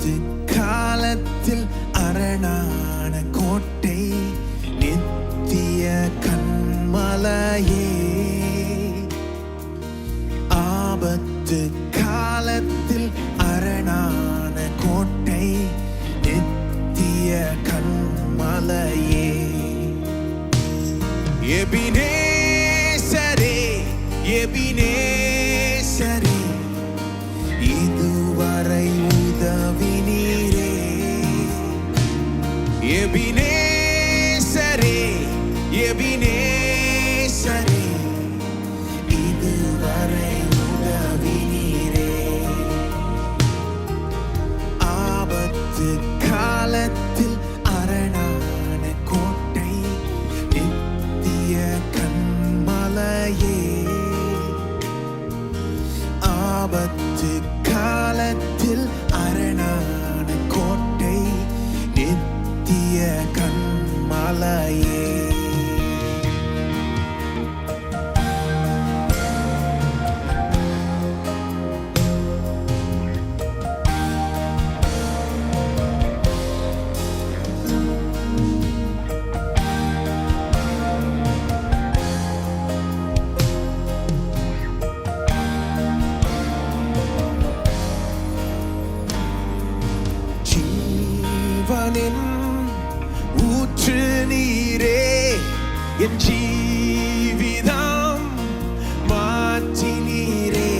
ஆபத்து காலத்தில் அரணான கோட்டை நித்திய கண்மலையே. ஆபத்து காலத்தில் அரணான கோட்டை நித்திய கண்மலையே. எபினேசரே எபினேசரே இதுவரை உதவினீரே. எபினேசரே எபினேசரே இதுவரை உதவினீரே. ஆபத்து காலத்தில் அரணான கோட்டை நித்திய கண்மலையே. ஆபத்து காலத்தில் அரணான கோட்டை நித்திய கண்மலையே. ஜீவனின் ஊற்று நீரே என் ஜீவிதம் மாற்றினீரே.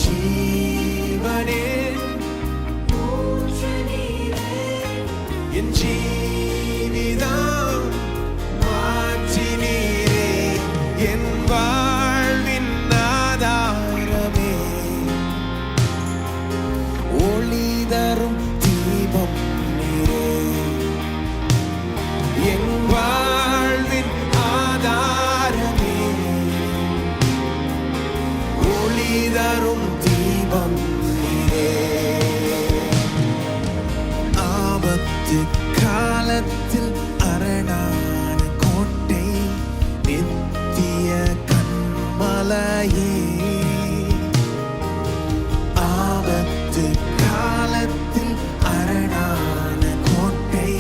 ஜீவனின் ஊற்று நீரே என் ஜீவிதம் மாற்றினீரே. என் வாழ்வின் ஆதாரமே ஒளி தரும் தீபம் நீரே. என் வாழ்வின் ஆதாரமே ஒளி தரும் தீபம் நீரே. ஆபத்து காலத்தில் அரணான கோட்டை நித்திய கண்மலையே. ஆபத்து காலத்தில் அரணான கோட்டை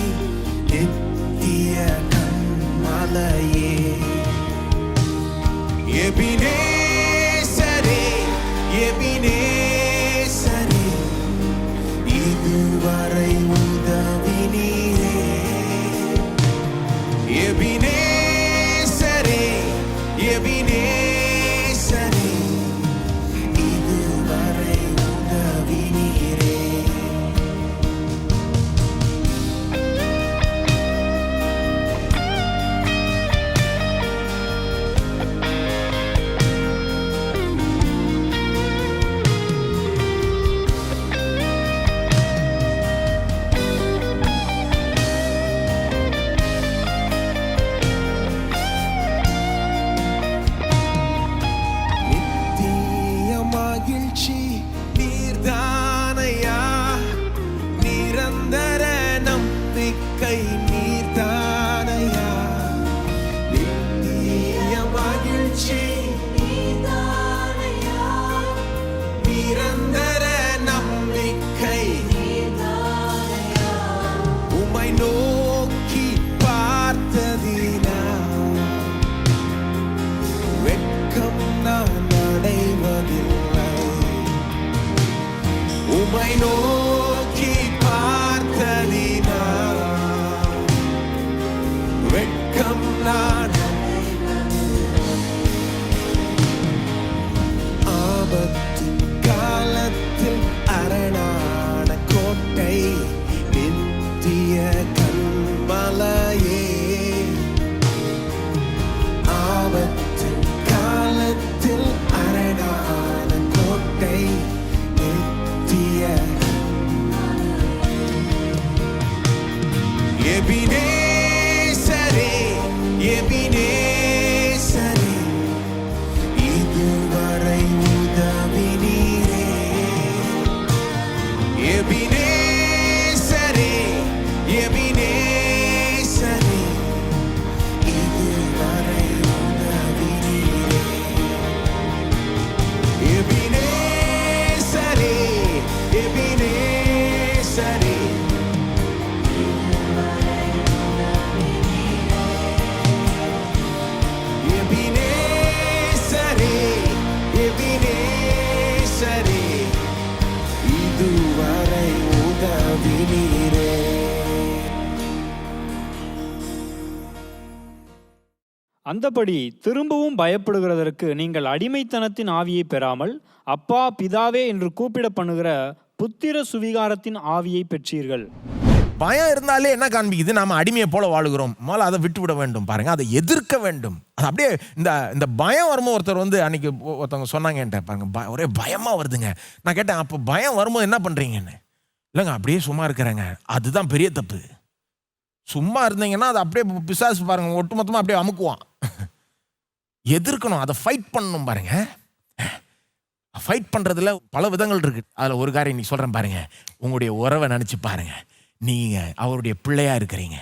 நித்திய கண்மலையே. எபினேசரே எபினேசரே இதுவரை உதவினீரே. எபினேசரே எபினேசரே இதுவரை உதவினீரே. நீரே. அந்தபடி திரும்பவும் பயப்படுகிறதற்கு நீங்கள் அடிமைத்தனத்தின் ஆவியை பெறாமல் அப்பா பிதாவே என்று கூப்பிட பண்ணுகிற புத்திர சுவிகாரத்தின் ஆவியை பெற்றீர்கள். பயம் இருந்தாலே என்ன காண்பிக்குது? நாம அடிமையை போல வாழுகிறோம். முதல்ல அதை விட்டு விட வேண்டும் பாருங்க, அதை எதிர்க்க வேண்டும். அது அப்படியே இந்த பயம் வரும்போது ஒருத்தர் அன்னைக்கு ஒருத்தவங்க சொன்னாங்க என்கிட்ட, பாருங்க ஒரே பயமா வருதுங்க. நான் கேட்டேன், அப்போ பயம் வரும்போது என்ன பண்றீங்கன்னு. இல்லைங்க அப்படியே சும்மா இருக்கிறேங்க. அதுதான் பெரிய தப்பு. சும்மா இருந்தீங்கன்னா அது அப்படியே பிசாசு பாருங்க ஒட்டுமொத்தமாக அப்படியே அமுக்குவான். எதிர்க்கணும், அதை ஃபைட் பண்ணணும் பாருங்க. ஃபைட் பண்றதுல பல விதங்கள் இருக்கு. அதில் ஒரு காரியம் நீ சொல்றேன் பாருங்க, உங்களுடைய உறவை நினைச்சு பாருங்க. நீங்க அவருடைய பிள்ளையா இருக்கிறீங்க,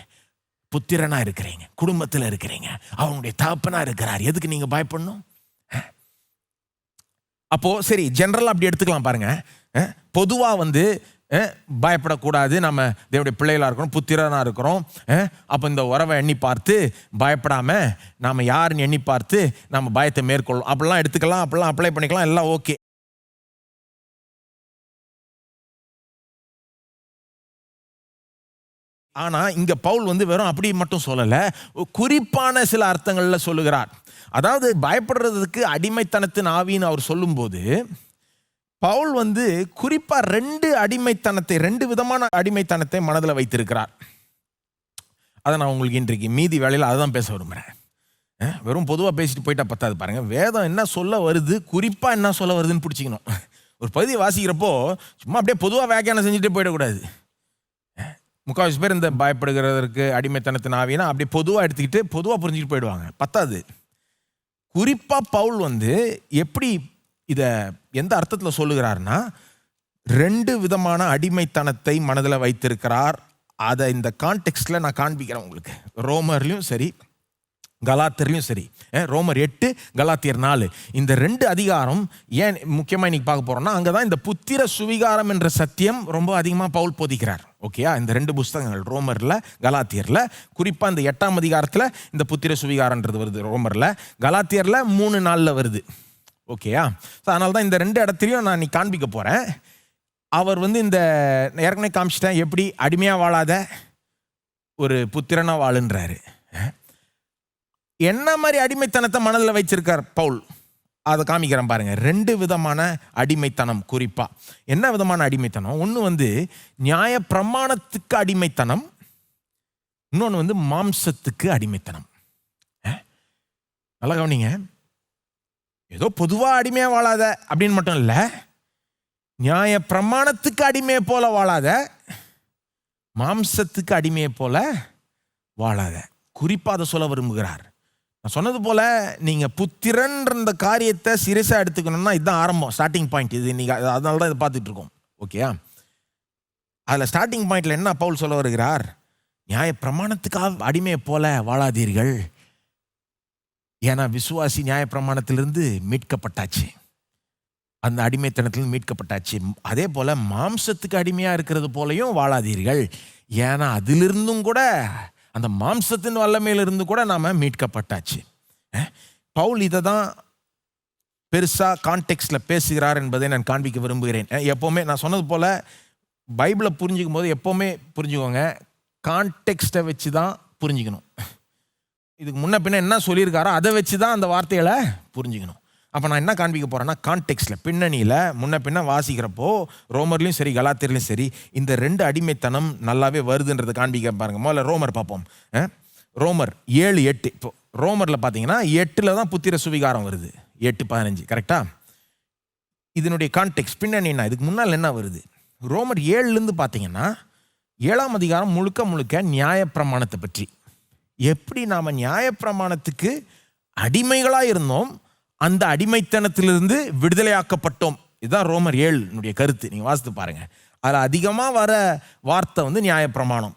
புத்திரனா இருக்கிறீங்க, குடும்பத்தில் இருக்கிறீங்க, அவங்களுடைய தகப்பனா இருக்கிறார். எதுக்கு நீங்க பயப்படணும்? அப்போ சரி, ஜெனரலா அப்படி எடுத்துக்கலாம் பாருங்க. பொதுவா பயப்படக்கூடாது, நம்ம தேவனுடைய பிள்ளைகளாக இருக்கிறோம், புத்திரனாக இருக்கிறோம். அப்போ இந்த உறவை எண்ணி பார்த்து பயப்படாம நாம் யாருன்னு எண்ணி பார்த்து நம்ம பயத்தை மேற்கொள்ளும். அப்படிலாம் எடுத்துக்கலாம், அப்படிலாம் அப்ளை பண்ணிக்கலாம், எல்லாம் ஓகே. ஆனால் இங்கே பவுல் வெறும் அப்படி மட்டும் சொல்லலை, குறிப்பான சில அர்த்தங்களில் சொல்லுகிறார். அதாவது பயப்படுறதுக்கு அடிமைத்தனத்தின் ஆவின்னு அவர் சொல்லும்போது பவுல் குறிப்பா ரெண்டு விதமான அடிமைத்தனத்தை மனதில் வைத்திருக்கிறார். அதை நான் உங்களுக்கு இன்றைக்கு மீதி வேளையில் அதை தான் பேச விரும்புகிறேன். வெறும் பொதுவாக பேசிட்டு போயிட்டா பத்தாது பாருங்க. வேதம் என்ன சொல்ல வருது, குறிப்பா என்ன சொல்ல வருதுன்னு பிடிச்சிக்கணும். ஒரு பகுதியை வாசிக்கிறப்போ சும்மா அப்படியே பொதுவாக வியாக்கியானம் செஞ்சுட்டு போயிடக்கூடாது. முக்கால்வாசி பேர் இந்த பயப்படுகிறதற்கு அடிமைத்தனத்தின் ஆவினா அப்படி பொதுவாக எடுத்துக்கிட்டு பொதுவாக புரிஞ்சுக்கிட்டு போயிடுவாங்க. பத்தாது. குறிப்பா பவுல் எப்படி இதை எந்த அர்த்தத்தில் சொல்லுகிறார்னா, ரெண்டு விதமான அடிமைத்தனத்தை மனதில் வைத்திருக்கிறார். அதை இந்த கான்டெக்ஸ்டில் நான் காண்பிக்கிறேன் உங்களுக்கு. ரோமர்லையும் சரி, கலாத்தியர்லையும் சரி. ரோமர் 8, கலாத்தியர் 4, இந்த 2 அதிகாரம் ஏன் முக்கியமாக இன்னைக்கு பார்க்க போகிறோம்னா, அங்கே தான் இந்த புத்திர சுவிகாரம் என்ற சத்தியம் ரொம்ப அதிகமாக பவுல் போதிக்கிறார். ஓகேயா? இந்த 2 புஸ்தகங்கள் ரோமரில், கலாத்தியரில், குறிப்பாக இந்த 8ஆம் அதிகாரத்தில் இந்த புத்திர சுவிகாரன்றது வருது ரோமரில், கலாத்தியரில் 3:4 வருது. ஓகேயா? ஸோ அதனால தான் இந்த 2 இடத்துலையும் நான் நீ காண்பிக்க போகிறேன். அவர் இந்த ஏற்கனவே காமிச்சிட்டேன், எப்படி அடிமையாக வாழாத ஒரு புத்திரனாக வாழுன்றாரு. என்ன மாதிரி அடிமைத்தனத்தை மனதில் வச்சிருக்கார் பவுல், அதை காமிக்கிறேன் பாருங்க. 2 விதமான அடிமைத்தனம். குறிப்பா என்ன விதமான அடிமைத்தனம்? ஒன்று நியாய பிரமாணத்துக்கு அடிமைத்தனம், இன்னொன்று மாம்சத்துக்கு அடிமைத்தனம். நல்லா கவனிங்க. ஏதோ பொதுவாக அடிமையாக வாழாத அப்படின்னு மட்டும் இல்லை, நியாய பிரமாணத்துக்கு அடிமையை போல வாழாத, மாம்சத்துக்கு அடிமையை போல வாழாத. குறிப்பாக அதை சொல்ல விரும்புகிறார். நான் சொன்னது போல நீங்கள் புத்திரன்ற காரியத்தை சீரியஸாக எடுத்துக்கணும்னா இதுதான் ஆரம்பம், ஸ்டார்டிங் பாயிண்ட் இது. நீங்கள் அதனால தான் இதை பார்த்துட்டு இருக்கோம். ஓகேயா? அதில் ஸ்டார்டிங் பாயிண்டில் என்ன பவுல் சொல்ல வருகிறார்? நியாய பிரமாணத்துக்காக அடிமையை போல வாழாதீர்கள், ஏன்னா விசுவாசி நியாய பிரமாணத்திலிருந்து மீட்கப்பட்டாச்சு, அந்த அடிமைத்தனத்திலிருந்து மீட்கப்பட்டாச்சு. அதே போல மாம்சத்துக்கு அடிமையா இருக்கிறது போலையும் வாழாதீர்கள், ஏன்னா அதிலிருந்தும் கூட, அந்த மாம்சத்தின் வல்லமையிலிருந்து கூட நாம மீட்கப்பட்டாச்சு. பவுல் இதை தான் பெருசா கான்டெக்ஸ்ட்ல பேசுகிறார் என்பதை நான் காண்பிக்க விரும்புகிறேன். எப்பவுமே நான் சொன்னது போல பைபிளை புரிஞ்சுக்கும் போது எப்பவுமே புரிஞ்சுக்கோங்க, கான்டெக்ஸ்டை வச்சு தான் புரிஞ்சுக்கணும். இதுக்கு முன்ன பின்ன என்ன சொல்லியிருக்காரோ அதை வச்சு தான் அந்த வார்த்தைகளை புரிஞ்சுக்கணும். அப்போ நான் என்ன காண்பிக்க போகிறேன்னா, கான்டெக்ஸ்டில் பின்னணியில் முன்ன பின்ன வாசிக்கிறப்போ ரோமர்லையும் சரி கலாத்தியர்லையும் சரி இந்த 2 அடிமைத்தனம் நல்லாவே வருதுன்றதை காண்பிக்க பாருங்கள். முதல்ல ரோமர் பார்ப்போம். ரோமர் 7:8. இப்போ ரோமரில் பார்த்தீங்கன்னா 8 தான் புத்திர சுவிகாரம் வருது, 8:15. கரெக்டா? இதனுடைய கான்டெக்ஸ்ட் பின்னணினா இதுக்கு முன்னால் என்ன வருது? ரோமர் 7லேருந்து பார்த்தீங்கன்னா 7ஆம் அதிகாரம் முழுக்க நியாய பிரமாணத்தை பற்றி, எப்படி நாம் நியாயப்பிரமாணத்துக்கு அடிமைகளாக இருந்தோம், அந்த அடிமைத்தனத்திலிருந்து விடுதலையாக்கப்பட்டோம். இதுதான் ரோமர் 7 கருத்து. நீங்கள் வாசித்து பாருங்க. அதில் அதிகமாக வர வார்த்தை நியாயப்பிரமாணம்,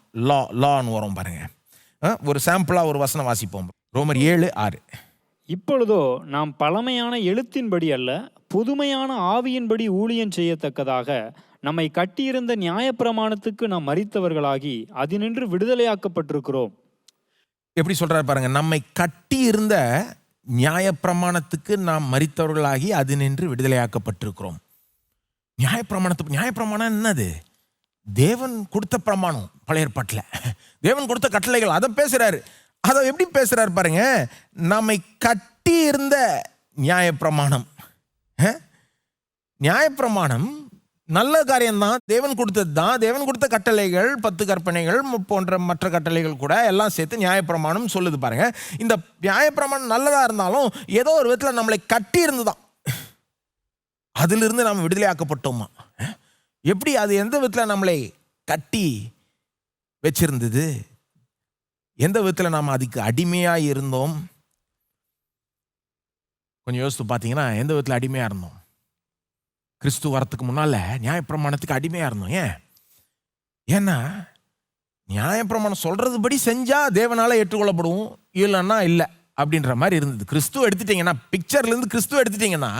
லான்னு வரும் பாருங்க. ஒரு சாம்பிளாக ஒரு வசனம் வாசிப்போம். ரோமர் 7:6. இப்பொழுதோ நாம் பழமையான எழுத்தின்படி அல்ல, புதுமையான ஆவியின்படி ஊழியம் செய்யத்தக்கதாக நம்மை கட்டியிருந்த நியாயப்பிரமாணத்துக்கு நாம் மரித்தவர்களாகி அதினின்று விடுதலையாக்கப்பட்டிருக்கிறோம். எப்படி சொல்றாரு பாருங்க, நம்மை கட்டி இருந்த நியாயப்பிரமாணத்துக்கு நாம் மரித்தவர்களாகி அது நின்று விடுதலையாக்கப்பட்டிருக்கிறோம். நியாயப்பிரமாணம் என்னது? தேவன் கொடுத்த பிரமாணம் பழைய ஏற்பாட்டில், தேவன் கொடுத்த கட்டளைகள், அதை பேசுறாரு. அதை எப்படி பேசுறாரு பாருங்க. நம்மை கட்டி இருந்த நியாயப்பிரமாணம், நியாயப்பிரமாணம் நல்ல காரியம்தான், தேவன் கொடுத்தது தான். தேவன் கொடுத்த கட்டளைகள் 10 கற்பனைகள் போன்ற மற்ற கட்டளைகள் கூட எல்லாம் சேர்த்து நியாயப்பிரமாணம் சொல்லுது பாருங்க. இந்த நியாயப்பிரமாணம் நல்லதா இருந்தாலும் ஏதோ ஒரு விதத்தில் நம்மளை கட்டி இருந்துதான், அதிலிருந்து நாம் விடுதலையாக்கப்பட்டோமா? எப்படி அது எந்த விதத்தில் நம்மளை கட்டி வச்சிருந்தது? எந்த விதத்தில் நாம் அதுக்கு அடிமையாக இருந்தோம்? கொஞ்சம் யோசித்து பார்த்தீங்கன்னா எந்த விதத்தில் அடிமையாக இருந்தோம்? கிறிஸ்து வரத்துக்கு முன்னால் நியாயப்பிரமாணத்துக்கு அடிமையாக இருந்தோம். ஏன்னா நியாயப்பிரமாணம் சொல்கிறதுபடி செஞ்சால் தேவனால் ஏற்றுக்கொள்ளப்படுவோம், இல்லைன்னா இல்லை அப்படின்ற மாதிரி இருந்தது. கிறிஸ்துவ எடுத்துட்டிங்கன்னா, பிக்சர்லேருந்து கிறிஸ்துவ எடுத்துட்டிங்கன்னா,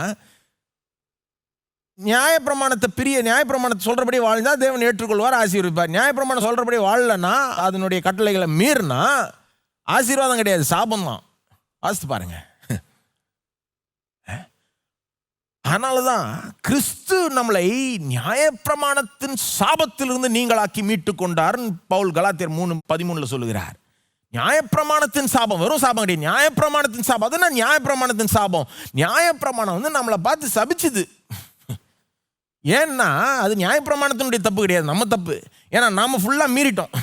நியாயப்பிரமாணத்தை சொல்கிறபடி வாழ்ந்தா தேவன் ஏற்றுக்கொள்வார், ஆசீர்வதிப்பார். நியாயப்பிரமாணம் சொல்கிறபடி வாழலன்னா, அதனுடைய கட்டளைகளை மீறினா ஆசீர்வாதம் கிடையாது, சாபம் தான். வாசித்து பாருங்க. அதனால தான் கிறிஸ்து நம்மளை நியாயப்பிரமாணத்தின் சாபத்திலிருந்து நீங்களாக்கி மீட்டு கொண்டார் பவுல் கலாத்தியர் 3:13 சொல்லுகிறார். நியாயப்பிரமாணத்தின் சாபம், வெறும் சாபம் கிடையாது, நியாயப்பிரமாணத்தின் சாபம். அதுனா நியாயப்பிரமாணத்தின் சாபம். நியாயப்பிரமாணம் நம்மளை பார்த்து சபிச்சுது. ஏன்னா அது நியாயப்பிரமாணத்தினுடைய தப்பு கிடையாது, நம்ம தப்பு. ஏன்னா நாம் ஃபுல்லாக மீறிட்டோம்.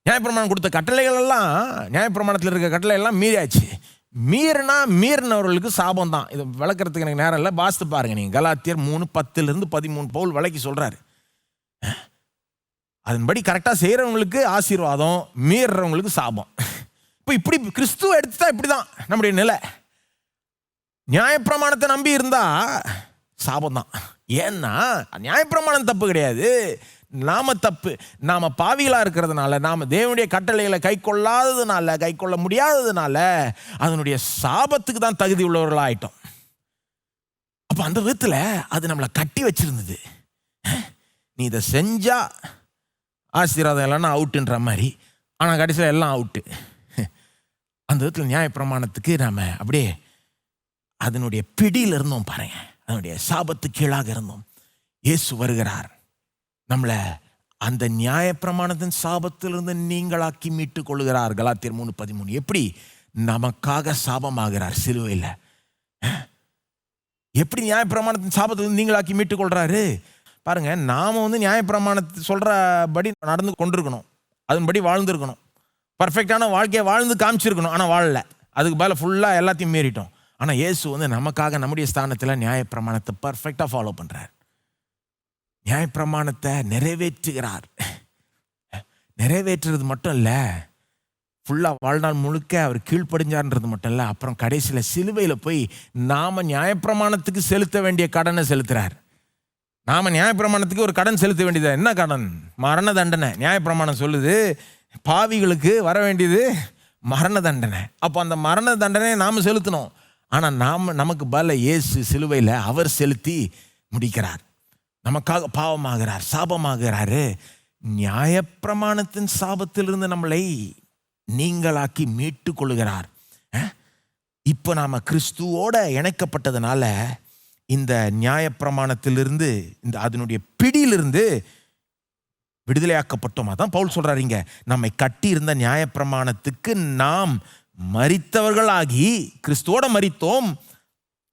நியாயப்பிரமாணம் கொடுத்த கட்டளைகள் எல்லாம், நியாயப்பிரமாணத்தில் இருக்க கட்டளை எல்லாம் மீறியாச்சு. மீறினவர்களுக்கு சாபம் தான். இதை விளக்கிறதுக்கு எனக்கு நேரம் இல்லை, வாசித்து பாருங்க நீங்கள். கலாத்தியர் 3:10-13 பவுல் விளக்கி சொல்கிறாரு. அதன்படி கரெக்டாக செய்கிறவங்களுக்கு ஆசீர்வாதம், மீறுறவங்களுக்கு சாபம். இப்போ இப்படி கிறிஸ்துவ எடுத்துட்டா இப்படி தான் நம்முடைய நிலை. நியாயப்பிரமாணத்தை நம்பி இருந்தால் சாபம் தான். ஏன்னா நியாயப்பிரமாணம் தப்பு கிடையாது, நாம தப்பு. நாம பாவிகளாக இருக்கிறதுனால, நாம தேவனுடைய கட்டளைகளை கை கொள்ளாததுனால, கை கொள்ள முடியாததுனால அதனுடைய சாபத்துக்கு தான் தகுதி உள்ளவர்களாக ஆயிட்டோம். அப்போ அந்த விதத்தில் அது நம்மளை கட்டி வச்சிருந்தது. நீ இதை செஞ்சா ஆசீர்வாதம் இல்லைன்னா அவுட்டுன்ற மாதிரி. ஆனால் கடைசியில் எல்லாம் அவுட்டு. அந்த விதத்தில் நியாயப்பிரமாணத்துக்கு நாம் அப்படியே அதனுடைய பிடியில் இருந்தோம் பாருங்க, அதனுடைய சாபத்து கீழாக இருந்தோம். இயேசு வருகிறார், நம்மளை அந்த நியாயப்பிரமாணத்தின் சாபத்திலிருந்து நீங்களாக்கி மீட்டு கொள்கிறார். கலாத்தியர் 3:13 எப்படி நமக்காக சாபமாகிறார் சிலுவையில். எப்படி நியாயப்பிரமாணத்தின் சாபத்திலிருந்து நீங்களாக்கி மீட்டு கொள்றாரு பாருங்க. நாம நியாயப்பிரமாணத்தை சொல்றபடி நடந்து கொண்டிருக்கணும், அதன்படி வாழ்ந்துருக்கணும், பர்ஃபெக்டான வாழ்க்கையை வாழ்ந்து காமிச்சிருக்கணும். ஆனால் வாழல, அதுக்கு மேலே ஃபுல்லாக எல்லாத்தையும் மீறிட்டோம். ஆனால் இயேசு நமக்காக நம்முடைய ஸ்தானத்தில் நியாயப்பிரமாணத்தை பர்ஃபெக்டாக ஃபாலோ பண்ணுறார். நியாயப்பிரமாணத்தை நிறைவேற்றுகிறார். நிறைவேற்றுறது மட்டும் இல்லை, ஃபுல்லாக வாழ்நாள் முழுக்க அவர் கீழ்ப்படிஞ்சார்ன்றது மட்டும் இல்லை, அப்புறம் கடைசியில் சிலுவையில் போய் நாம் நியாயப்பிரமாணத்துக்கு செலுத்த வேண்டிய கடனை செலுத்துகிறார். நாம் நியாயப்பிரமாணத்துக்கு ஒரு கடன் செலுத்த வேண்டியது. என்ன கடன்? மரண தண்டனை. நியாயப்பிரமாணம் சொல்லுது பாவிகளுக்கு வர வேண்டியது மரண தண்டனை. அப்போ அந்த மரண தண்டனையை நாம் செலுத்தணும். ஆனால் நமக்கு பதிலா இயேசு சிலுவையில் அவர் செலுத்தி முடிக்கிறார். நமக்காக பாவமாகிறார், சாபமாகிறாரு. நியாயப்பிரமாணத்தின் சாபத்திலிருந்து நம்மளை நீங்களாக்கி மீட்டு கொள்ளுகிறார். இப்போ நாம் கிறிஸ்துவோட இணைக்கப்பட்டதுனால இந்த நியாயப்பிரமாணத்திலிருந்து, இந்த அதனுடைய பிடியிலிருந்து விடுதலையாக்கப்பட்டோம். அதான் பவுல் சொல்றாருங்க, நம்மை கட்டி இருந்த நியாயப்பிரமாணத்துக்கு நாம் மரித்தவர்களாகி கிறிஸ்துவோட மரித்தோம்,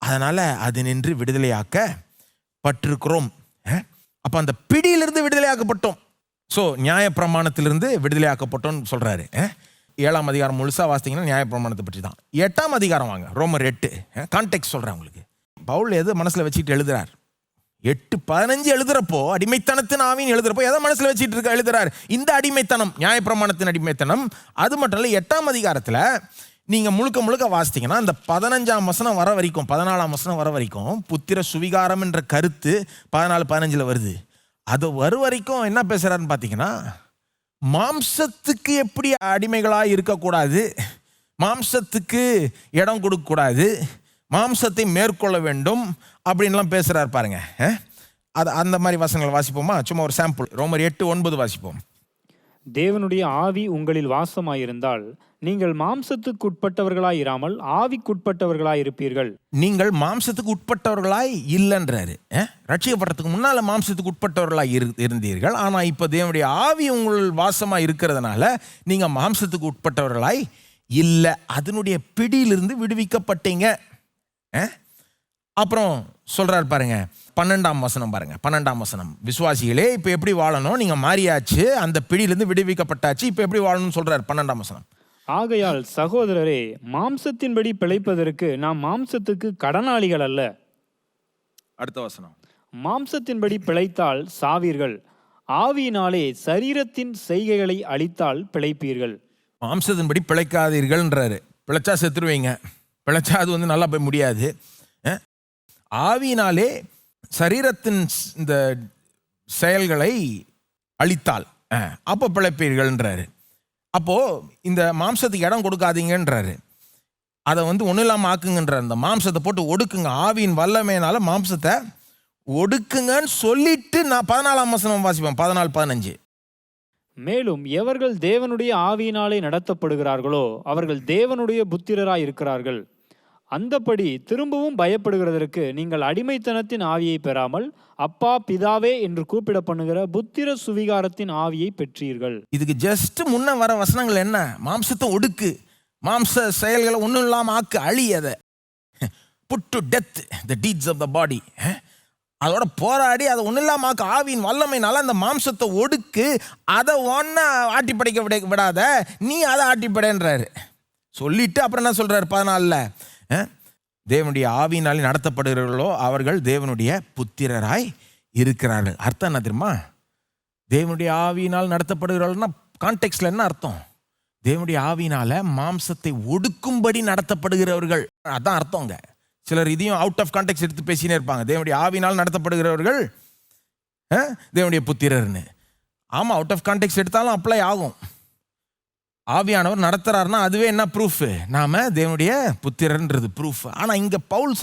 அதனால அது நின்று விடுதலையாக்கப்பட்டிருக்கிறோம். அப்போ அந்த பிடியிலிருந்து விடுதலையாக்கப்பட்டோம். ஸோ நியாயப்பிரமாணத்திலிருந்து விடுதலையாக்கப்பட்டோம்னு சொல்றாரு. 7ஆம் அதிகாரம் முழுசா வாசித்தீங்கன்னா நியாயப்பிரமாணத்தை பற்றி தான். 8ஆம் அதிகாரம் வாங்க, ரோமர் 8. கான்டெக்ஸ்ட் சொல்றேன் உங்களுக்கு. பவுல் எது மனசுல வச்சுட்டு எழுதுறார்? 8:15 எழுதுறப்போ, அடிமைத்தனத்தின் ஆவின்னு எழுதுறப்போ எதை மனசுல வச்சுட்டு எழுதுறாரு? இந்த அடிமைத்தனம், நியாயப்பிரமாணத்தின் அடிமைத்தனம். அது மட்டும் இல்லை, 8ஆம் அதிகாரத்தில் நீங்க முழுக்க முழுக்க வாசித்தீங்கன்னா அந்த 15ஆம் வசனம் வர வரைக்கும், 14ஆம் வசனம் வர வரைக்கும் புத்திர சுவிகாரம் என்ற கருத்து 14-15 வருது. அது வரும் வரைக்கும் என்ன பேசுறாருன்னு பார்த்தீங்கன்னா, மாம்சத்துக்கு எப்படி அடிமைகளாக இருக்கக்கூடாது, மாம்சத்துக்கு இடம் கொடுக்கக்கூடாது, மாம்சத்தை மேற்கொள்ள வேண்டும் அப்படின்லாம் பேசுகிறார் பாருங்க. அது அந்த மாதிரி வசனங்களை வாசிப்போமா? சும்மா ஒரு சாம்பிள். ரோமர் 8:9 வாசிப்போம். தேவனுடைய ஆவி உங்களில் வாசமாயிருந்தால் நீங்கள் மாம்சத்துக்குட்பட்டவர்களாய் இராமல் ஆவிக்குட்பட்டவர்களாய் இருப்பீர்கள். நீங்கள் மாம்சத்துக்கு உட்பட்டவர்களாய் இல்லைன்றாரு. ரட்சிக்கப்படுறதுக்கு முன்னால மாம்சத்துக்கு உட்பட்டவர்களாய் இருந்தீர்கள். ஆனா இப்ப தேவனுடைய ஆவி உங்கள் வாசமா இருக்கிறதுனால நீங்க மாம்சத்துக்கு உட்பட்டவர்களாய் இல்லை, அதனுடைய பிடியிலிருந்து விடுவிக்கப்பட்டீங்க. அப்புறம் சொல்றாரு பாருங்க, 12ஆம் வசனம் பாருங்க. 12ஆம் வசனம், விசுவாசிகளே இப்ப எப்படி வாழணும், நீங்க மாறியாச்சு, அந்த பிடியிலிருந்து விடுவிக்கப்பட்டாச்சு, இப்ப எப்படி வாழணும்னு சொல்றாரு. 12ஆம் வசனம், ஆகையால் சகோதரரே, மாம்சத்தின்படி பிழைப்பதற்கு நாம் மாம்சத்துக்கு கடனாளிகள் அல்ல. அடுத்த வசனம், மாம்சத்தின்படி பிழைத்தால் சாவீர்கள், ஆவியினாலே சரீரத்தின் செய்கைகளை அழித்தால் பிழைப்பீர்கள். மாம்சத்தின்படி பிழைக்காதீர்கள்ன்றாரு. பிழைச்சா செத்துருவீங்க, பிழைச்சா அது நல்லா போய் முடியாது. ஆவியினாலே சரீரத்தின் இந்த செயல்களை அழித்தால் அப்போ பிழைப்பீர்கள்ன்றாரு. அப்போ இந்த மாம்சத்துக்கு இடம் கொடுக்காதீங்கன்றாரு. அதை ஒன்றும் இல்லாமல் ஆக்குங்கன்றார். இந்த மாம்சத்தை போட்டு ஒடுக்குங்க, ஆவியின் வல்லமையினால மாம்சத்தை ஒடுக்குங்கன்னு சொல்லிட்டு நான் 14ஆம் வசனம் வாசிப்பேன். 14-15. மேலும் எவர்கள் தேவனுடைய ஆவியினாலே நடத்தப்படுகிறார்களோ அவர்கள் தேவனுடைய புத்திரராய் இருக்கிறார்கள். அந்தபடி திரும்பவும் பயப்படுகிறதற்கு நீங்கள் அடிமைத்தனத்தின் ஆவியை பெறாமல் அப்பா பிதாவே என்று கூப்பிட பண்ணுகிற புத்திர சுவிகாரத்தின் ஆவியை பெற்றீர்கள். இதுக்கு ஜஸ்ட் முன்ன வர வசனங்கள் என்ன? மாம்சத்தை ஒடுக்கு, மாம்ச செயல்களை ஒன்றும் இல்லாமல் ஆக்கு, அழியதை, put to death the deeds of the body, அதோட போராடி அதை ஒன்றும் இல்லாமல் ஆக்கு. ஆவியின் வல்லமைனால அந்த மாம்சத்தை ஒடுக்கு, அதை ஒன்றா ஆட்டி படைக்க விடாத, நீ அதை ஆட்டி படைன்றாரு. சொல்லிட்டு அப்புறம் என்ன சொல்றாரு 14ல், தேவனுடைய ஆவியினாலே நடத்தப்படுகிறவர்களோ அவர்கள் தேவனுடைய புத்திரராய் இருக்கிறார்கள். அர்த்தம் என்ன தெரியுமா? தேவனுடைய ஆவியினால் நடத்தப்படுகிறவர்கள்னா கான்டெக்ஸ்ட்ல என்ன அர்த்தம்? தேவனுடைய ஆவியினால மாம்சத்தை ஒடுக்கும்படி நடத்தப்படுகிறவர்கள், அதான் அர்த்தங்க. சிலர் இதையும் அவுட் ஆஃப் கான்டெக்ஸ்ட் எடுத்து பேசினே இருப்பாங்க. தேவனுடைய ஆவியினால் நடத்தப்படுகிறவர்கள் தேவனுடைய புத்திரர்னு. ஆமாம், அவுட் ஆஃப் கான்டெக்ஸ்ட் எடுத்தாலும் அப்ளை ஆகும். ஆவியானவர் நடத்துறாருன்னா அதுவே என்ன ப்ரூஃப்? நாம தேவனுடைய புத்திரன்றது ப்ரூஃப். ஆனால் இங்கே பவுல்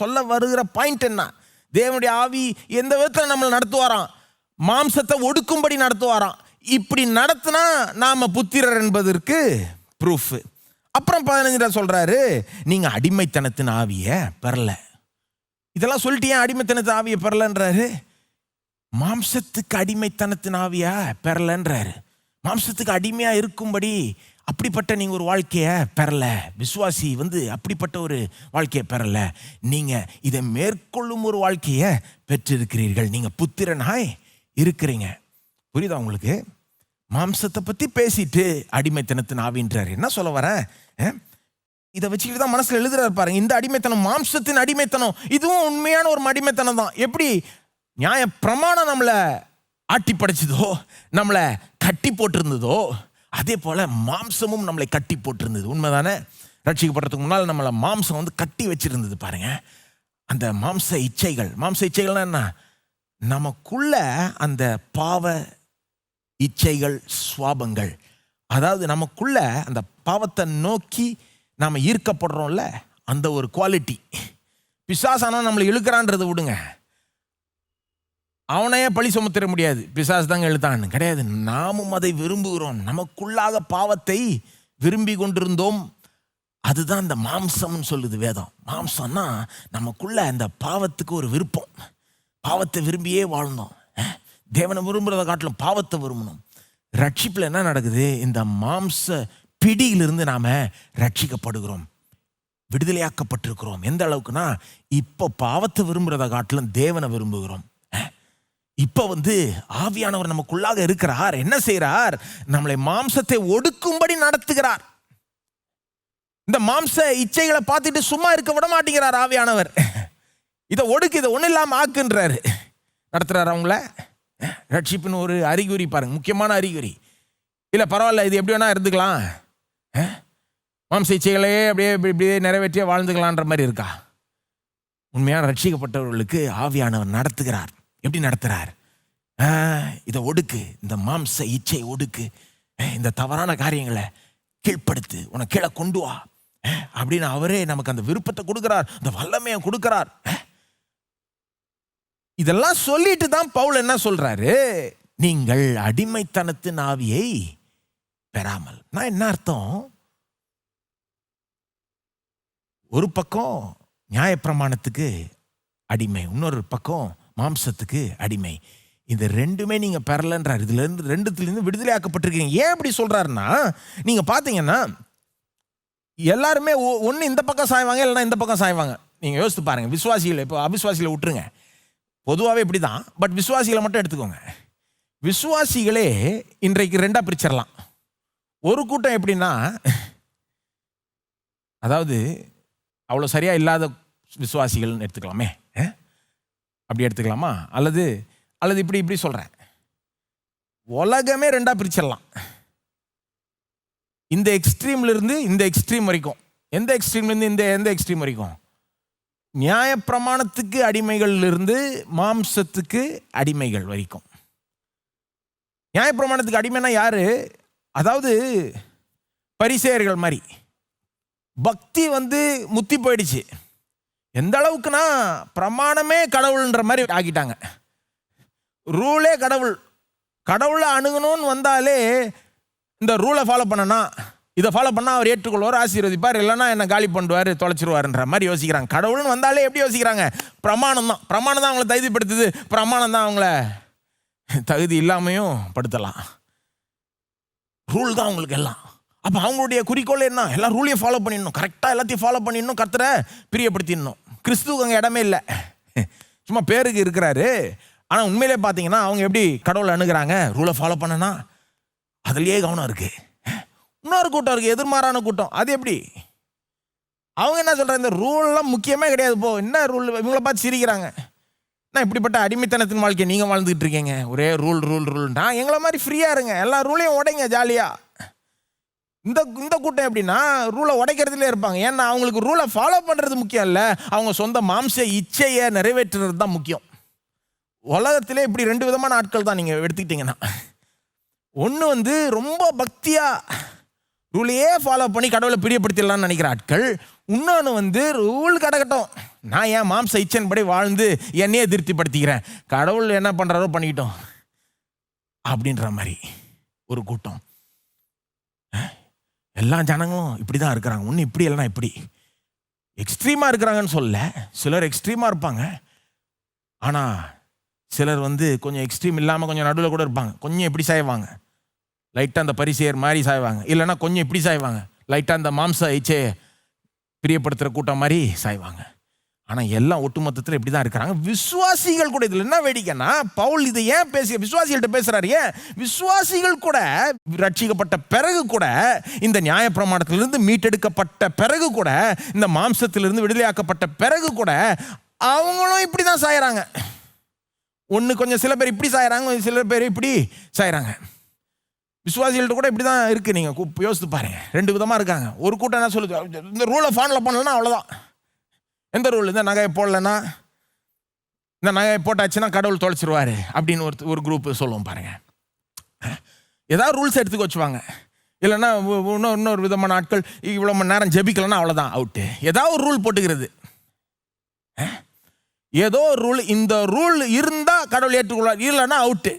சொல்ல வருகிற பாயிண்ட் என்ன? தேவனுடைய ஆவி எந்த விதத்தில் நம்மளை நடத்துவாராம்? மாம்சத்தை ஒடுக்கும்படி நடத்துவாராம். இப்படி நடத்தினா நாம புத்திரர் என்பதற்கு ப்ரூஃப். அப்புறம் 15 சொல்றாரு, நீங்க அடிமைத்தனத்தின் ஆவியை பெறல. இதெல்லாம் சொல்லிட்டு ஏன் அடிமைத்தனத்தின் ஆவியை பெறலன்றாரு? மாம்சத்துக்கு அடிமைத்தனத்தின் ஆவியா பெறலன்றாரு. மாம்சத்துக்கு அடிமையா இருக்கும்படி அப்படிப்பட்ட நீங்க ஒரு வாழ்க்கையை பெறல. விசுவாசி அப்படிப்பட்ட ஒரு வாழ்க்கையை பெறல. நீங்க இதை மேற்கொள்ளும் ஒரு வாழ்க்கையை பெற்றிருக்கிறீர்கள். நீங்க புத்திரனாய் இருக்கிறீங்க. புரியுதா உங்களுக்கு? மாம்சத்தை பத்தி பேசிட்டு அடிமைத்தனத்தின் ஆவின்றாரு. என்ன சொல்ல வர? இதை வச்சுக்கிட்டு தான் மனசுல எழுதுறாரு பாருங்க. இந்த அடிமைத்தனம், மாம்சத்தின் அடிமைத்தனம், இதுவும் உண்மையான ஒரு அடிமைத்தனம் தான். எப்படி நியாய பிரமாணம் நம்மளை ஆட்டி படைச்சதோ, நம்மளை கட்டி போட்டிருந்ததோ, அதே போல மாம்சமும் நம்மளை கட்டி போட்டிருந்தது. உண்மைதானே? ரட்சிக்கப்படுறதுக்கு முன்னால் நம்மளை மாம்சம் கட்டி வச்சிருந்தது பாருங்க. அந்த மாம்ச இச்சைகள்னா என்ன? நமக்குள்ள அந்த பாவ இச்சைகள், சுவாபங்கள், அதாவது நமக்குள்ள அந்த பாவத்தை நோக்கி நாம ஈர்க்கப்படுறோம்ல, அந்த ஒரு குவாலிட்டி. பிசாசானா நம்மளை இழுக்கிறான்றது விடுங்க, அவனையே பழி சுமத்திட முடியாது. பிசாசு தாங்க இழுத்தான்னு கிடையாது. நாமும் அதை விரும்புகிறோம். நமக்குள்ளாக பாவத்தை விரும்பி கொண்டிருந்தோம். அதுதான் இந்த மாம்சம்னு சொல்லுது வேதம். மாம்சம்னா நமக்குள்ள அந்த பாவத்துக்கு ஒரு விருப்பம், பாவத்தை விரும்பியே வாழணும். தேவனை விரும்புறதை காட்டிலும் பாவத்தை விரும்பணும். ரட்சிப்பில் என்ன நடக்குது? இந்த மாம்ச பிடியிலிருந்து நாம ரட்சிக்கப்படுகிறோம், விடுதலையாக்கப்பட்டிருக்கிறோம். எந்த அளவுக்குன்னா, இப்போ பாவத்தை விரும்புறதை காட்டிலும் தேவனை விரும்புகிறோம். இப்போ ஆவியானவர் நமக்குள்ளாக இருக்கிறார். என்ன செய்கிறார்? நம்மளை மாம்சத்தை ஒடுக்கும்படி நடத்துகிறார். இந்த மாம்ச இச்சைகளை பார்த்துட்டு சும்மா இருக்க விட மாட்டேங்கிறார் ஆவியானவர். இதை ஒடுக்கு, இதை ஒன்றும் இல்லாமல் ஆக்குன்றாரு, நடத்துறாரு அவங்கள. ரட்சிப்புன்னு ஒரு அறிகுறி பாருங்க, முக்கியமான அறிகுறி. இல்லை பரவாயில்ல, இது எப்படி வேணா இருந்துக்கலாம், மாம்ச இச்சைகளையே அப்படியே நிறைவேற்றியே வாழ்ந்துக்கலான்ற மாதிரி இருக்கா? உண்மையான ரட்சிக்கப்பட்டவர்களுக்கு ஆவியானவர் நடத்துகிறார். எப்படி நடத்துறார்? இதை ஒடுக்கு, இந்த மாம்ச இச்சை ஒடுக்கு, இந்த தவறான காரியங்களை கீழ்ப்படுத்து, உனக்கு கீழே கொண்டு வா அப்படின்னு அவரே நமக்கு அந்த விருப்பத்தை கொடுக்கிறார், அந்த வல்லமையை கொடுக்கிறார். இதெல்லாம் சொல்லிட்டு தான் பவுல் என்ன சொல்றாரு? நீங்கள் அடிமைத்தனத்தின் ஆவியை பெறாமல். நான் என்ன அர்த்தம்? ஒரு பக்கம் நியாயப்பிரமாணத்துக்கு அடிமை, இன்னொரு பக்கம் மாம்சத்துக்கு அடிமை. இந்த ரெண்டுமே நீங்க பெறலன்றார். இதுல இருந்து ரெண்டுத்துலேருந்து விடுதலை ஆக்கப்பட்டிருக்கீங்க. ஏன் இப்படி சொல்றாருன்னா, நீங்க பாத்தீங்கன்னா எல்லாருமே ஒன்று இந்த பக்கம் சாய்வாங்க, இல்லைன்னா இந்த பக்கம் சாய்வாங்க. நீங்க யோசித்து பாருங்க. விசுவாசிகளை, இப்போ அவிசுவாசிகளை விட்டுருங்க, பொதுவாகவே இப்படி தான். பட் விசுவாசிகளை மட்டும் எடுத்துக்கோங்க. விசுவாசிகளே இன்றைக்கு ரெண்டா பிரிச்சிடலாம். ஒரு கூட்டம் எப்படின்னா, அதாவது அவ்வளோ சரியா இல்லாத விசுவாசிகள்னு எடுத்துக்கலாமே, அப்படி எடுத்துக்கலாமா? அல்லது இப்படி சொல்றேன், உலகமே ரெண்டா பிரிச்சிடலாம். இந்த எக்ஸ்ட்ரீம்ல இருந்து இந்த எக்ஸ்ட்ரீம் வரைக்கும். எந்த எக்ஸ்ட்ரீம்ல இருந்து எந்த எக்ஸ்ட்ரீம் வரைக்கும்? நியாயப்பிரமாணத்துக்கு அடிமைகள் இருந்து மாம்சத்துக்கு அடிமைகள் வரைக்கும். நியாயப்பிரமாணத்துக்கு அடிமைனா யாரு? அதாவது பரிசேயர்கள் மாதிரி. பக்தி முத்தி போயிடுச்சு. எந்த அளவுக்குனா, பிரமாணமே கடவுள்ன்ற மாதிரி ஆக்கிட்டாங்க. ரூலே கடவுள். கடவுளை அணுகணும்னு வந்தாலே இந்த ரூலை ஃபாலோ பண்ணனா, இதை ஃபாலோ பண்ணால் அவர் ஏற்றுக்கொள்வார், ஆசீர்வதிப்பார், இல்லைன்னா என்ன காலி பண்ணுவார், தொலைச்சிருவாருன்ற மாதிரி யோசிக்கிறாங்க. கடவுள்னு வந்தாலே எப்படி யோசிக்கிறாங்க? பிரமாணம் தான் அவங்கள தகுதிப்படுத்துது, பிரமாணம் தான் அவங்கள தகுதி இல்லாமையும் படுத்தலாம். ரூல் தான் அவங்களுக்கு எல்லாம். அப்போ அவங்களுடைய குறிக்கோள் என்ன? எல்லா ரூலையும் ஃபாலோ பண்ணிடணும், கரெக்டாக எல்லாத்தையும் ஃபாலோ பண்ணிடணும், கர்த்தரை பிரியப்படுத்திடணும். கிறிஸ்துவுக்கு அங்கே இடமே இல்லை, சும்மா பேருக்கு இருக்கிறாரு. ஆனால் உண்மையிலே பார்த்தீங்கன்னா அவங்க எப்படி கடவுளை அணுகிறாங்க? ரூலை ஃபாலோ பண்ணனா அதுலேயே கவனம் இருக்கு. இன்னொரு கூட்டம் இருக்கு, எதிர்மாறான கூட்டம். அது எப்படி? அவங்க என்ன சொல்றாங்க? இந்த ரூல்லாம் முக்கியமே கிடையாது, போ என்ன ரூல்? இவங்கள பார்த்து சிரிக்கிறாங்க. நான் இப்படிப்பட்ட அடிமைத்தனத்தின் வாழ்க்கையை நீங்கள் வாழ்ந்துகிட்டு இருக்கீங்க, ஒரே ரூல்னா எங்களை மாதிரி ஃப்ரீயாக இருங்க, எல்லா ரூலையும் உடைங்க ஜாலியாக. இந்த கூட்டம் எப்படின்னா, ரூலை உடைக்கிறதுலே இருப்பாங்க. ஏன்னா அவங்களுக்கு ரூலை ஃபாலோ பண்ணுறது முக்கியம் இல்லை, அவங்க சொந்த மாம்ச இச்சையை நிறைவேற்றுறது தான் முக்கியம். உலகத்திலே இப்படி ரெண்டு விதமான ஆட்கள் தான் நீங்கள் எடுத்துக்கிட்டீங்கன்னா. ஒன்று ரொம்ப பக்தியாக ரூலையே ஃபாலோ பண்ணி கடவுளை பிரியப்படுத்திடலாம்னு நினைக்கிற ஆட்கள். இன்னொன்று ரூல் கடக்கட்டும், நான் ஏன் மாம்ச இச்சன் படி வாழ்ந்து என்னையே திருப்திப்படுத்திக்கிறேன், கடவுள் என்ன பண்ணுறாரோ பண்ணிக்கிட்டோம் அப்படின்ற மாதிரி ஒரு கூட்டம். எல்லா ஜனங்களும் இப்படி தான் இருக்கிறாங்க. ஒன்று இப்படி இல்லைன்னா இப்படி எக்ஸ்ட்ரீமாக இருக்கிறாங்கன்னு சொல்ல. சிலர் எக்ஸ்ட்ரீமாக இருப்பாங்க, ஆனால் சிலர் கொஞ்சம் எக்ஸ்ட்ரீம் இல்லாமல் கொஞ்சம் நடுவில் கூட இருப்பாங்க. கொஞ்சம் எப்படி சாய்வாங்க, லைட்டாக அந்த பரிசேயர் மாதிரி சாய்வாங்க. இல்லைன்னா கொஞ்சம் இப்படி சாய்வாங்க, லைட்டாக அந்த மாம்ச இச்சையை பிரியப்படுத்துகிற கூட்டம் மாதிரி சாய்வாங்க. ஆனால் எல்லாம் ஒட்டுமொத்தத்தில் இப்படி தான் இருக்கிறாங்க. விசுவாசிகள் கூட இதில் என்ன வேடிக்கைன்னா, பவுல் இதை ஏன் விசுவாசிகள்கிட்ட பேசுகிறாரு? ஏன் விசுவாசிகள் கூட ரட்சிக்கப்பட்ட பிறகு கூட, இந்த நியாயப்பிரமாணத்திலிருந்து மீட்டெடுக்கப்பட்ட பிறகு கூட, இந்த மாம்சத்திலிருந்து விடுதலையாக்கப்பட்ட பிறகு கூட அவங்களும் இப்படி தான் சாயறாங்க. ஒன்று கொஞ்சம் சில பேர் இப்படி சாயறாங்க, சில பேர் இப்படி சாயறாங்க. விசுவாசிகள்கிட்ட கூட இப்படி தான் இருக்குது. நீங்கள் யோசித்து பாருங்க, ரெண்டு விதமாக இருக்காங்க. ஒரு கூட்டம் என்ன சொல்லுது, இந்த ரூலை ஃபாலோ பண்ணலன்னா அவ்வளோதான். எந்த ரூல்? இந்த நகையை போடலன்னா, இந்த நகையை போட்டாச்சுன்னா கடவுள் தொலைச்சிருவாரு அப்படின்னு ஒரு குரூப் சொல்லுவோம் பாருங்க. ஏதாவது ரூல்ஸ் எடுத்துக்க வச்சுவாங்க. இல்லைன்னா இன்னொரு விதமான ஆட்கள், இவ்வளோ மணி நேரம் ஜெபிக்கலன்னா அவ்வளோதான் அவுட்டு. ஏதாவது ஒரு ரூல் போட்டுக்கிறது. ஏதோ ரூல், இந்த ரூல் இருந்தால் கடவுள் ஏற்றுக்கொள்வார், இல்லைன்னா அவுட்டு.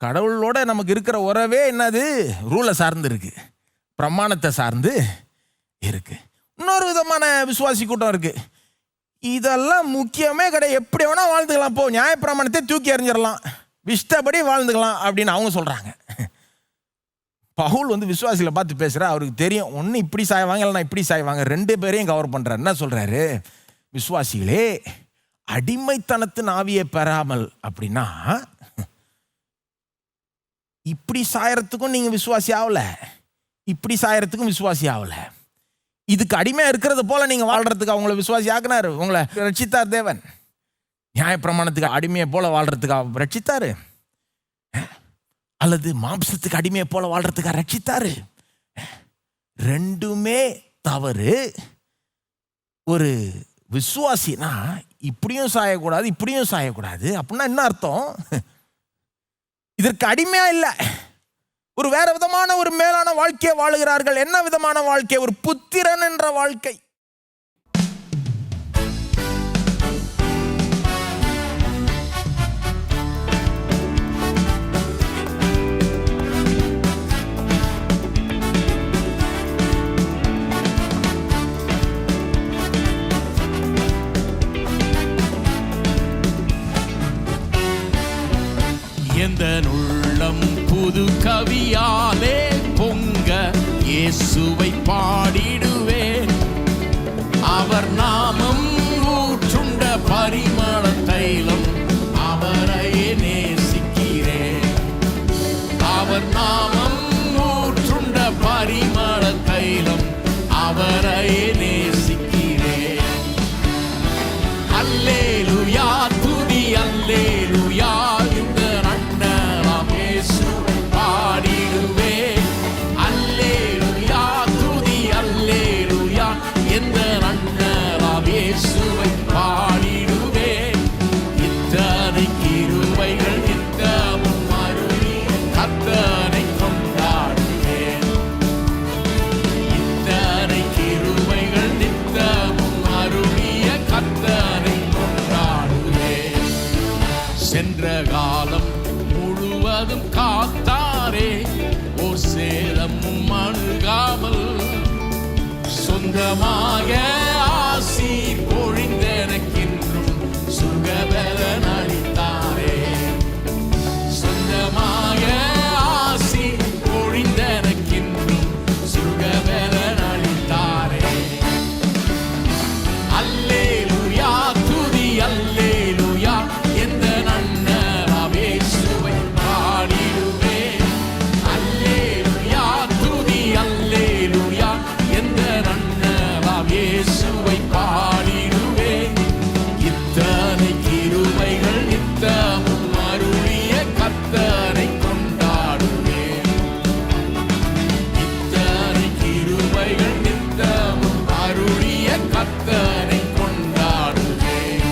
கடவுளோட நமக்கு இருக்கிற உறவே என்னது? ரூலை சார்ந்து இருக்கு, பிரமாணத்தை சார்ந்து இருக்கு. இன்னொரு விதமான விசுவாசி கூட்டம் இருக்கு, இதெல்லாம் முக்கியமே கிடையாது, எப்படி வேணா வாழ்ந்துக்கலாம், போ நியாயப்பிரமாணத்தை தூக்கி எறிஞ்சிடலாம், இஷ்டப்படி வாழ்ந்துக்கலாம் அப்படின்னு அவங்க சொல்றாங்க. பவுல் விசுவாசிகளை பார்த்து பேசுற, அவருக்கு தெரியும் ஒன்று இப்படி சாய்வாங்க, இல்லைன்னா இப்படி சாய்வாங்க, ரெண்டு பேரையும் கவர் பண்றாரு. என்ன சொல்றாரு? விசுவாசிகளே, அடிமைத்தனத்தின் ஆவியை பெறாமல், அப்படின்னா இப்படி சாயறதுக்கும் நீங்க விசுவாசி ஆகல, இப்படி சாயறதுக்கும் விசுவாசி ஆகல. இதுக்கு அடிமையா இருக்கிறது போல நீங்க வாழ்றதுக்கு அவங்கள விசுவாசி ஆக்குனாரு, உங்களை ரட்சித்தார் தேவன். நியாயப்பிரமாணத்துக்கு அடிமையை போல வாழ்றதுக்கு ரட்சித்தாரு, அல்லது மாம்சத்துக்கு அடிமையை போல வாழ்றதுக்கு ரட்சித்தாரு. ரெண்டுமே தவறு. ஒரு விசுவாசினா இப்படியும் சாயக்கூடாது, இப்படியும் சாயக்கூடாது. அப்படின்னா என்ன அர்த்தம்? இதற்கு அடிமையா இல்லை, ஒரு வேற விதமான ஒரு மேலான வாழ்க்கையை வாழுகிறார்கள். என்ன விதமான வாழ்க்கை? ஒரு புத்திரன் என்ற வாழ்க்கை. எந்த உள்ளம் புது கவியாலே பொங்க இயேசுவை பாடிடுவேன். அவர் நாமம் ஊற்றுண்ட பரிமள தைலம், அவரையே நேசிக்கிறேன். அவர் நாமம் ஊற்றுண்ட பரிமள தைலம், அவரையே நேசிக்கிறேன். அல்லேலூயா துதி அல்லேலூயா, இந்த நன்னலாம் இயேசுவை பாடிடுவேன். அல்லேலூயா துதி அல்லேலூயா, இந்த நன்னலாம் இயேசுவை பாடிடுவேன். இத்தனை கிருபைகள் நித்தமும் அருளி கர்த்தரை கொண்டாடுவேன். இத்தனை கிருபைகள் நித்தமும் அருளிய கர்த்தரை கொண்டாடுவேன். சென்ற காலம் முழுவதும் காத்தாரே, ஓர் சேதமும் அணுகாமல் சொந்தமாக ஆசி பொழிந்தெனக்கென்றும் சுகபலன் அளித்தாரே. சொந்தமாக ஆசி பொழிந்தெனக்கென்றும் சுகபலன் அளித்தாரே. அல்லேலூயா துதி அல்லேலூயா, எந்த நன்னலாம் இயேசுவை பாடிடுவேன். அல்லேலூயா துதி அல்லேலூயா, எந்த நன்னலாம் இயேசுவை பாடிடுவேன். இத்தனை கிருபைகள் நித்தமும் அருளிய கர்த்தரை கொண்டாடுவேன். இத்தனை கிருபைகள் நித்தமும் அருளிய கர்த்தரை கொண்டாடுவேன்.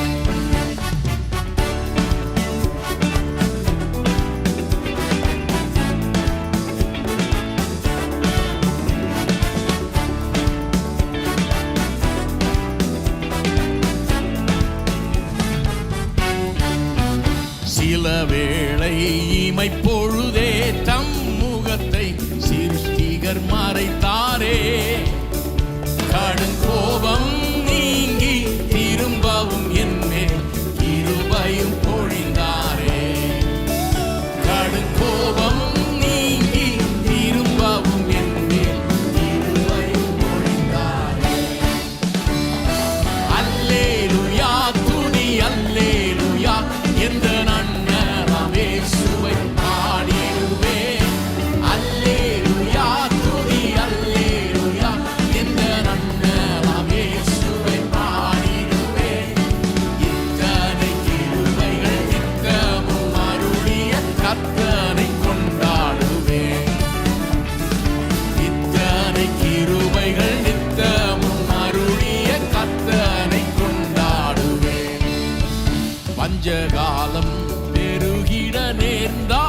சில வேளை இமைப்பொழுதே தம் முகத்தை சிருஷ்டிகர் மறைத்தாரே. கடுங்கோபம் நீங்கி திரும்பவும் என்மேல் கிருபையும் பொழிந்தாரே. கடுங்கோபம் நீங்கி திரும்பவும் என்மேல் கிருபையும் பொழிந்தாரே. அல்லேலூயா துதி அல்லேலூயா, எந்த நன்னலாம் இயேசுவை பாடிடுவேன். அல்லேலூயா துதி அல்லேலூயா, எந்த நன்னலாம் இயேசுவை பாடிடுவேன். இத்தனை கிருபைகள் நித்தமும் அருளிய கர்த்தரை கொண்டாடுவேன். இத்தனை கிருபைகள் நித்தமும் அருளிய கர்த்தரை கொண்டாடுவேன். பஞ்சகாலம் பெருகிட நேர்ந்தா